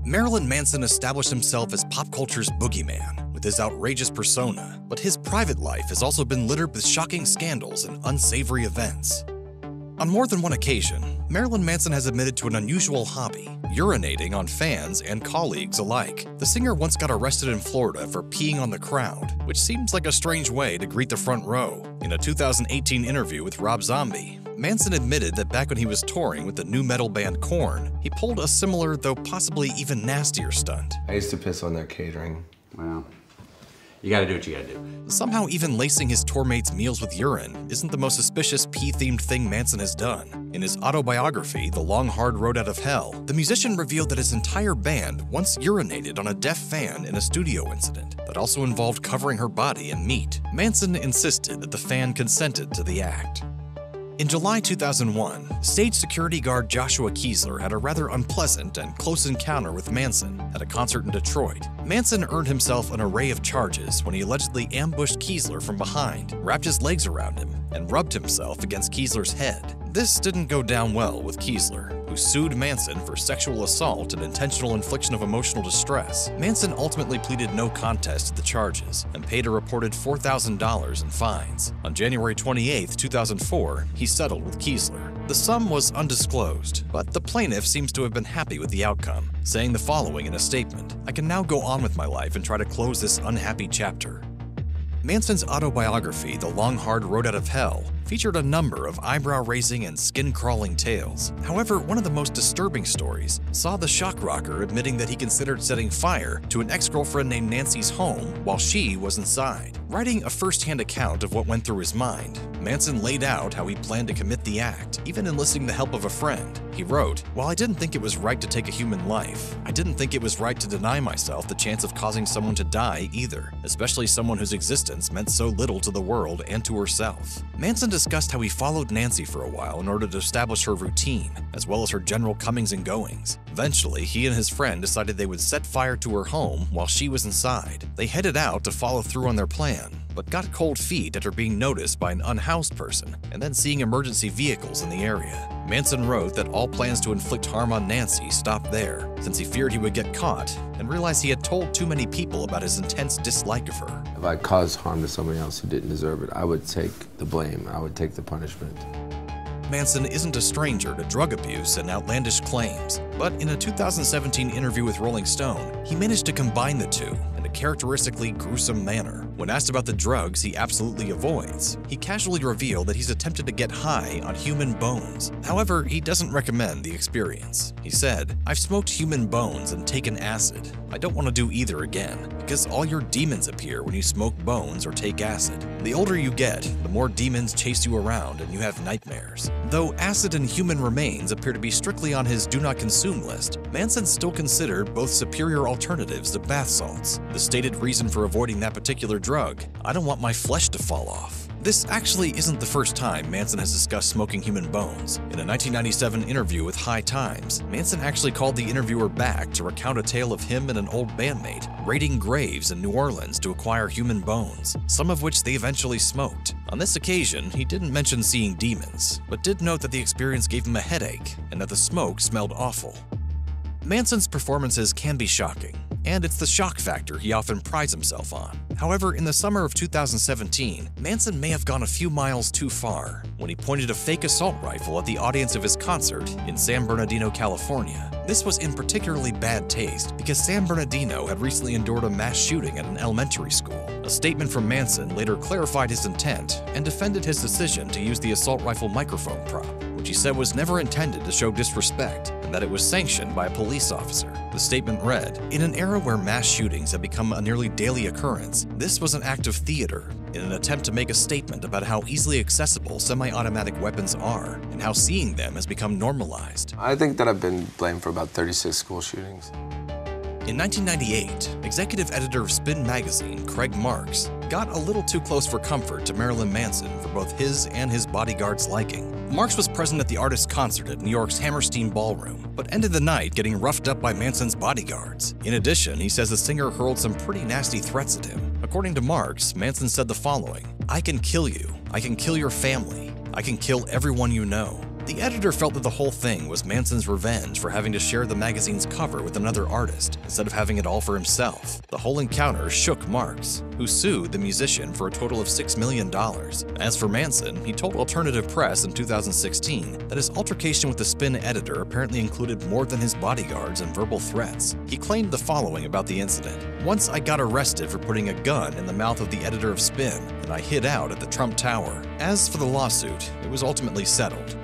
Marilyn Manson established himself as pop culture's boogeyman with his outrageous persona, but his private life has also been littered with shocking scandals and unsavory events. On more than one occasion, Marilyn Manson has admitted to an unusual hobby, urinating on fans and colleagues alike. The singer once got arrested in Florida for peeing on the crowd, which seems like a strange way to greet the front row. In a 2018 interview with Rob Zombie, Manson admitted that back when he was touring with the nu metal band Korn, he pulled a similar, though possibly even nastier stunt. I used to piss on their catering. Wow. You gotta do what you gotta do. Somehow even lacing his tour mates' meals with urine isn't the most suspicious pee-themed thing Manson has done. In his autobiography, The Long Hard Road Out of Hell, the musician revealed that his entire band once urinated on a deaf fan in a studio incident that also involved covering her body in meat. Manson insisted that the fan consented to the act. In July 2001, stage security guard Joshua Kiesler had a rather unpleasant and close encounter with Manson at a concert in Detroit. Manson earned himself an array of charges when he allegedly ambushed Kiesler from behind, wrapped his legs around him, and rubbed himself against Kiesler's head. This didn't go down well with Kiesler, who sued Manson for sexual assault and intentional infliction of emotional distress. Manson ultimately pleaded no contest to the charges and paid a reported $4,000 in fines. On January 28, 2004, he settled with Kiesler. The sum was undisclosed, but the plaintiff seems to have been happy with the outcome, saying the following in a statement: "I can now go on with my life and try to close this unhappy chapter." Manson's autobiography, The Long Hard Road Out of Hell, featured a number of eyebrow-raising and skin-crawling tales. However, one of the most disturbing stories saw the shock rocker admitting that he considered setting fire to an ex-girlfriend named Nancy's home while she was inside. Writing a first-hand account of what went through his mind, Manson laid out how he planned to commit the act, even enlisting the help of a friend. He wrote, "While I didn't think it was right to take a human life, I didn't think it was right to deny myself the chance of causing someone to die either, especially someone whose existence meant so little to the world and to herself." Manson discussed how he followed Nancy for a while in order to establish her routine, as well as her general comings and goings. Eventually, he and his friend decided they would set fire to her home while she was inside. They headed out to follow through on their plan, but got cold feet after being noticed by an unhoused person and then seeing emergency vehicles in the area. Manson wrote that all plans to inflict harm on Nancy stopped there, since he feared he would get caught and realized he had told too many people about his intense dislike of her. If I caused harm to somebody else who didn't deserve it, I would take the blame. I would take the punishment. Manson isn't a stranger to drug abuse and outlandish claims, but in a 2017 interview with Rolling Stone, he managed to combine the two in a characteristically gruesome manner. When asked about the drugs he absolutely avoids, he casually revealed that he's attempted to get high on human bones. However, he doesn't recommend the experience. He said, "I've smoked human bones and taken acid. I don't want to do either again, because all your demons appear when you smoke bones or take acid. The older you get, the more demons chase you around and you have nightmares." Though acid and human remains appear to be strictly on his do not consume list, Manson still considered both superior alternatives to bath salts. The stated reason for avoiding that particular drug: "I don't want my flesh to fall off." This actually isn't the first time Manson has discussed smoking human bones. In a 1997 interview with High Times, Manson actually called the interviewer back to recount a tale of him and an old bandmate raiding graves in New Orleans to acquire human bones, some of which they eventually smoked. On this occasion, he didn't mention seeing demons, but did note that the experience gave him a headache and that the smoke smelled awful. Manson's performances can be shocking, and it's the shock factor he often prides himself on. However, in the summer of 2017, Manson may have gone a few miles too far when he pointed a fake assault rifle at the audience of his concert in San Bernardino, California. This was in particularly bad taste because San Bernardino had recently endured a mass shooting at an elementary school. A statement from Manson later clarified his intent and defended his decision to use the assault rifle microphone prop, which he said was never intended to show disrespect and that it was sanctioned by a police officer. The statement read, "In an era where mass shootings have become a nearly daily occurrence, this was an act of theater in an attempt to make a statement about how easily accessible semi-automatic weapons are and how seeing them has become normalized." I think that I've been blamed for about 36 school shootings. In 1998, executive editor of Spin magazine, Craig Marks, got a little too close for comfort to Marilyn Manson for both his and his bodyguard's liking. Marks was present at the artist's concert at New York's Hammerstein Ballroom, but ended the night getting roughed up by Manson's bodyguards. In addition, he says the singer hurled some pretty nasty threats at him. According to Marks, Manson said the following, "I can kill you. I can kill your family. I can kill everyone you know. The editor felt that the whole thing was Manson's revenge for having to share the magazine's cover with another artist instead of having it all for himself. The whole encounter shook Marks, who sued the musician for a total of $6 million. As for Manson, he told Alternative Press in 2016 that his altercation with the Spin editor apparently included more than his bodyguards and verbal threats. He claimed the following about the incident: "Once I got arrested for putting a gun in the mouth of the editor of Spin, and I hid out at the Trump Tower." As for the lawsuit, it was ultimately settled.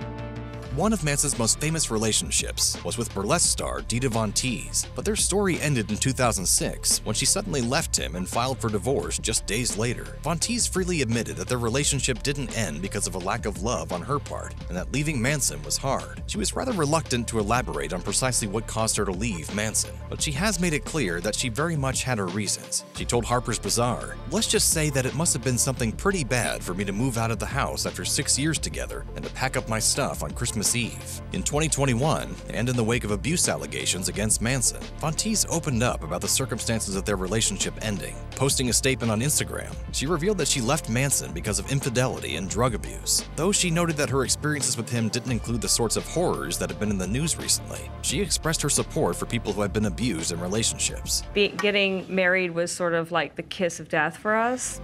One of Manson's most famous relationships was with burlesque star Dita Von Teese, but their story ended in 2006 when she suddenly left him and filed for divorce just days later. Von Teese freely admitted that their relationship didn't end because of a lack of love on her part, and that leaving Manson was hard. She was rather reluctant to elaborate on precisely what caused her to leave Manson, but she has made it clear that she very much had her reasons. She told Harper's Bazaar, "Let's just say that it must have been something pretty bad for me to move out of the house after 6 years together and to pack up my stuff on Christmas Eve." In 2021, and in the wake of abuse allegations against Manson, Von Teese opened up about the circumstances of their relationship ending. Posting a statement on Instagram, she revealed that she left Manson because of infidelity and drug abuse. Though she noted that her experiences with him didn't include the sorts of horrors that have been in the news recently, she expressed her support for people who have been abused in relationships. Getting married was sort of like the kiss of death for us.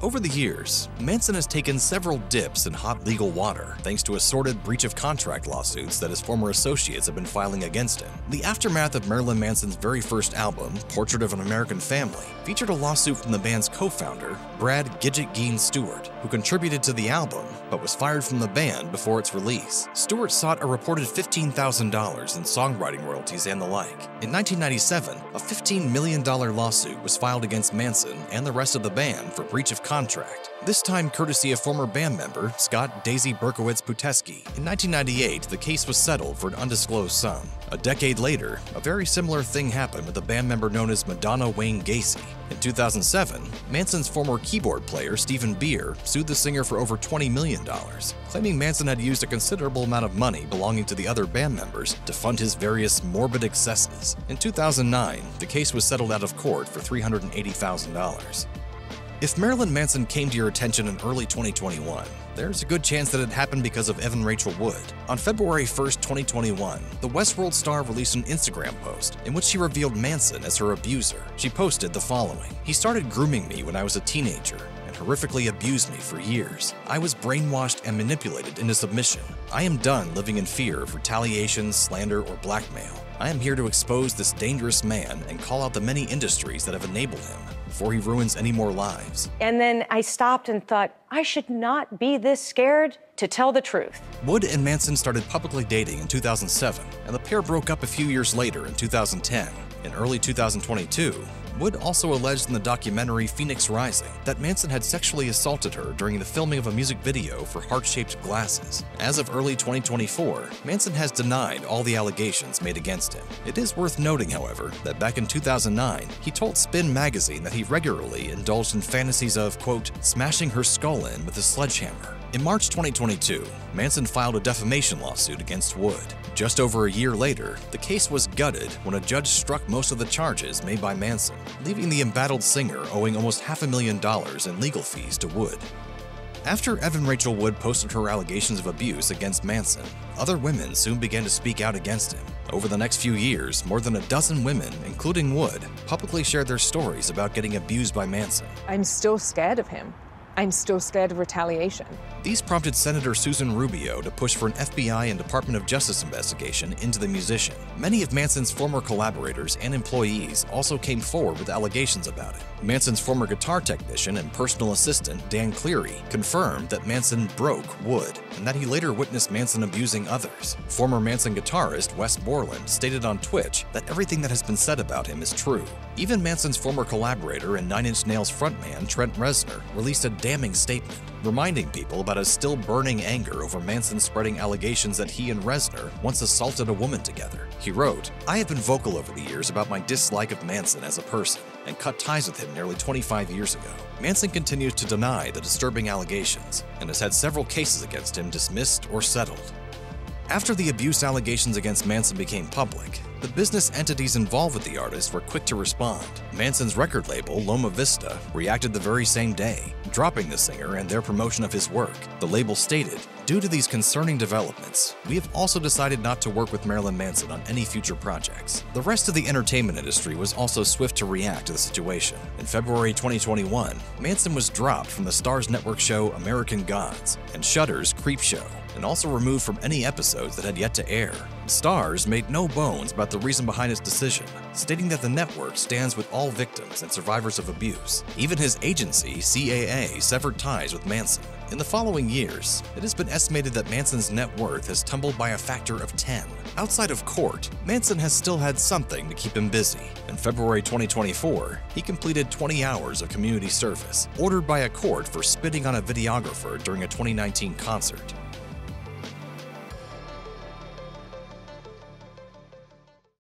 Over the years, Manson has taken several dips in hot legal water thanks to assorted breach of contract lawsuits that his former associates have been filing against him. The aftermath of Marilyn Manson's very first album, Portrait of an American Family, featured a lawsuit from the band's co-founder, Brad "Gidget" Geen Stewart, who contributed to the album but was fired from the band before its release. Stewart sought a reported $15,000 in songwriting royalties and the like. In 1997, a $15 million lawsuit was filed against Manson and the rest of the band for breach of contract, this time courtesy of former band member Scott "Daisy" Berkowitz Puteski. In 1998, the case was settled for an undisclosed sum. A decade later, a very similar thing happened with a band member known as Madonna Wayne Gacy. In 2007, Manson's former keyboard player Stephen Beer sued the singer for over $20 million, claiming Manson had used a considerable amount of money belonging to the other band members to fund his various morbid excesses. In 2009, the case was settled out of court for $380,000. If Marilyn Manson came to your attention in early 2021, there's a good chance that it happened because of Evan Rachel Wood. On February 1st, 2021, the Westworld star released an Instagram post in which she revealed Manson as her abuser. She posted the following: "He started grooming me when I was a teenager and horrifically abused me for years. I was brainwashed and manipulated into submission. I am done living in fear of retaliation, slander, or blackmail. I am here to expose this dangerous man and call out the many industries that have enabled him before he ruins any more lives." And then I stopped and thought, I should not be this scared to tell the truth. Wood and Manson started publicly dating in 2007, and the pair broke up a few years later in 2010. In early 2022, Wood also alleged in the documentary Phoenix Rising that Manson had sexually assaulted her during the filming of a music video for Heart-Shaped Glasses. As of early 2024, Manson has denied all the allegations made against him. It is worth noting, however, that back in 2009, he told Spin magazine that he regularly indulged in fantasies of, quote, smashing her skull in with a sledgehammer. In March 2022, Manson filed a defamation lawsuit against Wood. Just over a year later, the case was gutted when a judge struck most of the charges made by Manson, leaving the embattled singer owing almost $500,000 in legal fees to Wood. After Evan Rachel Wood posted her allegations of abuse against Manson, other women soon began to speak out against him. Over the next few years, more than a dozen women, including Wood, publicly shared their stories about getting abused by Manson. I'm still scared of him. I'm still scared of retaliation. These prompted Senator Susan Rubio to push for an FBI and Department of Justice investigation into the musician. Many of Manson's former collaborators and employees also came forward with allegations about it. Manson's former guitar technician and personal assistant, Dan Cleary, confirmed that Manson broke Wood and that he later witnessed Manson abusing others. Former Manson guitarist Wes Borland stated on Twitch that everything that has been said about him is true. Even Manson's former collaborator and Nine Inch Nails frontman Trent Reznor released a damning statement, reminding people about his still burning anger over Manson spreading allegations that he and Reznor once assaulted a woman together. He wrote, "I have been vocal over the years about my dislike of Manson as a person and cut ties with him nearly 25 years ago." Manson continues to deny the disturbing allegations and has had several cases against him dismissed or settled. After the abuse allegations against Manson became public, The business entities involved with the artist were quick to respond. Manson's record label, Loma Vista, reacted the very same day, dropping the singer and their promotion of his work. The label stated, "Due to these concerning developments, we have also decided not to work with Marilyn Manson on any future projects." The rest of the entertainment industry was also swift to react to the situation. In February 2021, Manson was dropped from the Starz network show American Gods and Shudder's Creep Show, and also removed from any episodes that had yet to air. Starz made no bones about the reason behind his decision, stating that the network stands with all victims and survivors of abuse. Even his agency, CAA, severed ties with Manson. In the following years, it has been estimated that Manson's net worth has tumbled by a factor of 10. Outside of court, Manson has still had something to keep him busy. In February 2024, he completed 20 hours of community service, ordered by a court for spitting on a videographer during a 2019 concert.